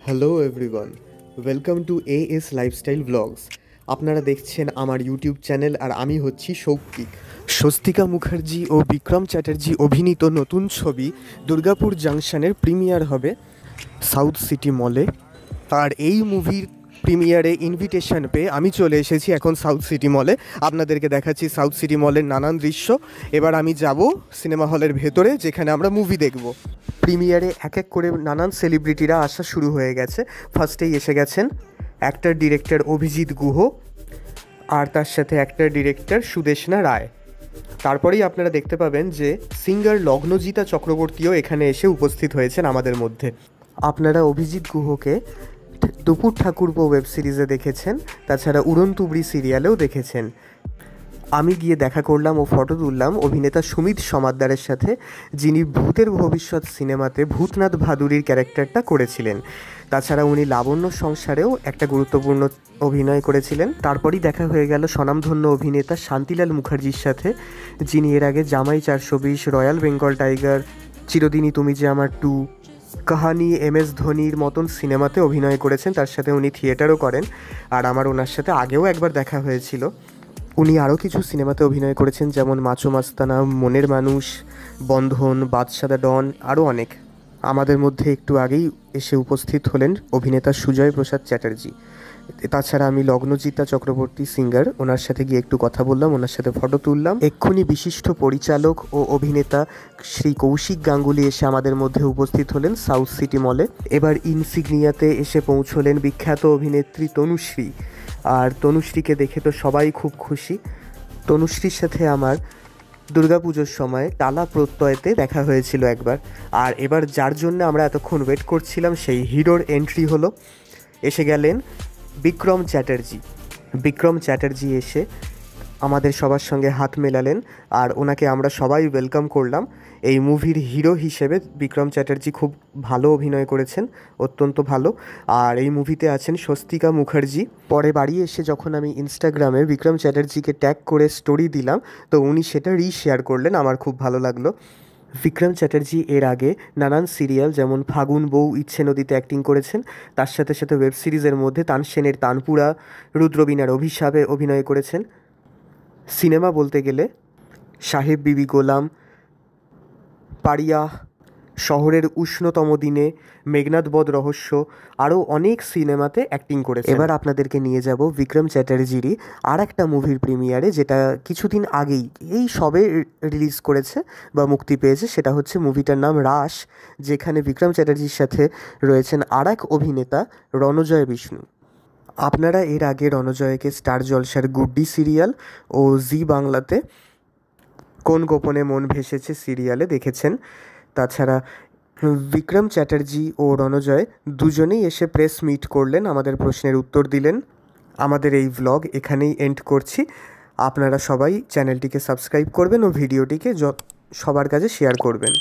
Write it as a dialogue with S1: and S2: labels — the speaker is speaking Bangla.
S1: Hello everyone, welcome to AS lifestyle blogs. আপনারা দেখছেন আমার ইউটিউব চ্যানেল আর আমি হচ্ছি শৌকিক। স্বস্তিকা মুখার্জি ও বিক্রম চ্যাটার্জি অভিনীত নতুন ছবি দুর্গাপুর জাংশনের প্রিমিয়ার হবে সাউথ সিটি মলে। আর এই মুভির প্রিমিয়ারে ইনভিটেশন পেয়ে আমি চলে এসেছি এখন সাউথ সিটি মলে। আপনাদেরকে দেখাচ্ছি সাউথ সিটি মলের নানান দৃশ্য। এবার আমি যাব সিনেমা হলের ভেতরে, যেখানে আমরা মুভি দেখব। প্রিমিয়ারে এক এক করে নানান সেলিব্রিটিরা আসা শুরু হয়ে গেছে। ফার্স্টেই এসে গেছেন অ্যাক্টর ডিরেক্টর অভিজিৎ গুহ আর তার সাথে অ্যাক্টর ডিরেক্টর সুদেষ্ণা রায়। তারপরেই আপনারা দেখতে পাবেন যে সিঙ্গার লগ্নজিতা চক্রবর্তীও এখানে এসে উপস্থিত হয়েছেন আমাদের মধ্যে। আপনারা অভিজিৎ গুহকে দুপুর ঠাকুরপো ওয়েব সিরিজে দেখেছেন, তাছাড়া উড়ন তুবড়ি সিরিয়ালেও দেখেছেন। আমি গিয়ে দেখা করলাম ও ফটো তুললাম অভিনেতা সুমিত সমাদ্দারের সাথে, যিনি ভূতের ভবিষ্যৎ সিনেমাতে ভূতনাথ ভাদুরীর ক্যারেক্টারটা করেছিলেন। তাছাড়া উনি লাবণ্য সংসারেও একটা গুরুত্বপূর্ণ অভিনয় করেছিলেন। তারপরই দেখা হয়ে গেল স্বনামধন্য অভিনেতা শান্তিলাল মুখার্জির সাথে, যিনি এর আগে জামাই 420, রয়্যাল বেঙ্গল টাইগার, চিরদিনই তুমি যে আমার 2, কাহানি, MS ধোনির মতন সিনেমাতে অভিনয় করেছেন। তার সাথে উনি থিয়েটারও করেন, আর আমার ওনার সাথে আগেও একবার দেখা হয়েছিল। উনি আরও কিছু সিনেমাতে অভিনয় করেছেন, যেমন মাচো মাস্তানা, মনের মানুষ, বন্ধন, বাদশাদা ডন, আরও অনেক। আমাদের মধ্যে একটু আগেই এসে উপস্থিত হলেন অভিনেতা সুজয় প্রসাদ চ্যাটার্জি। তাছাড়া আমি লগ্নজিতা চক্রবর্তী সিঙ্গার, ওনার সাথে গিয়ে একটু কথা বললাম, ওনার সাথে ফটো তুললাম। এক্ষুনি বিশিষ্ট পরিচালক ও অভিনেতা শ্রী কৌশিক গাঙ্গুলি এসে আমাদের মধ্যে উপস্থিত হলেন সাউথ সিটি মলে। এবার ইনসিগনিয়াতে এসে পৌঁছলেন বিখ্যাত অভিনেত্রী তনুশ্রী। আর তনুশ্রীকে দেখে তো সবাই খুব খুশি। তনুশ্রীর সাথে আমার দুর্গাপুজোর সময় টালা প্রত্যয়তে দেখা হয়েছিল একবার। আর এবার যার জন্য আমরা এতক্ষণ ওয়েট করছিলাম, সেই হিরোর এন্ট্রি হলো। এসে গেলেন বিক্রম চ্যাটার্জি। বিক্রম চ্যাটার্জি এসে আমাদের সবার সঙ্গে হাত মেলালেন, আর ওনাকে আমরা সবাই ওয়েলকাম করলাম। এই মুভির হিরো হিসেবে বিক্রম চ্যাটার্জি খুব ভালো অভিনয় করেছেন, অত্যন্ত ভালো। আর এই মুভিতে আছেন স্বস্তিকা মুখার্জি। পরে বাড়ি এসে যখন আমি ইনস্টাগ্রামে বিক্রম চ্যাটার্জিকে ট্যাগ করে স্টোরি দিলাম, তো উনি সেটা রিশেয়ার করলেন, আমার খুব ভালো লাগলো। বিক্রম চ্যাটার্জি এর আগে নানান সিরিয়াল যেমন ফাগুন, বউ, ইচ্ছে নদীতে অ্যাক্টিং করেছেন। তার সাথে সাথে ওয়েব সিরিজের মধ্যে তানসেনের তানপুরা, রুদ্রবীণার অভিশাপে অভিনয় করেছেন। সিনেমা বলতে গেলে সাহেব বিবি গোলাম, পারিয়া, শহরের উষ্ণতম দিনে, মেঘনাদ বধ রহস্য, আরও অনেক সিনেমাতে অ্যাক্টিং করেছে। এবার আপনাদেরকে নিয়ে যাব বিক্রম চ্যাটার্জিরই আর একটা মুভির প্রিমিয়ারে, যেটা কিছুদিন আগেই এই সবে রিলিজ করেছে বা মুক্তি পেয়েছে। সেটা হচ্ছে মুভিটার নাম রাস, যেখানে বিক্রম চ্যাটার্জির সাথে রয়েছেন আর এক অভিনেতা রণজয় বিষ্ণু। আপনারা এর আগে রণজয়কে স্টার জলসার গুড্ডি সিরিয়াল ও জি বাংলাতে কোন গোপনে মন ভেসেছে সিরিয়ালে দেখেছেন। তাছাড়া বিক্রম চ্যাটার্জি ও রণজয় দুজনেই এসে প্রেস মিট করলেন, আমাদের প্রশ্নের উত্তর দিলেন। আমাদের এই ভ্লগ এখানেই এন্ড করছি। আপনারা সবাই চ্যানেলটিকে সাবস্ক্রাইব করবেন ও ভিডিওটিকে সবার কাছে শেয়ার করবেন।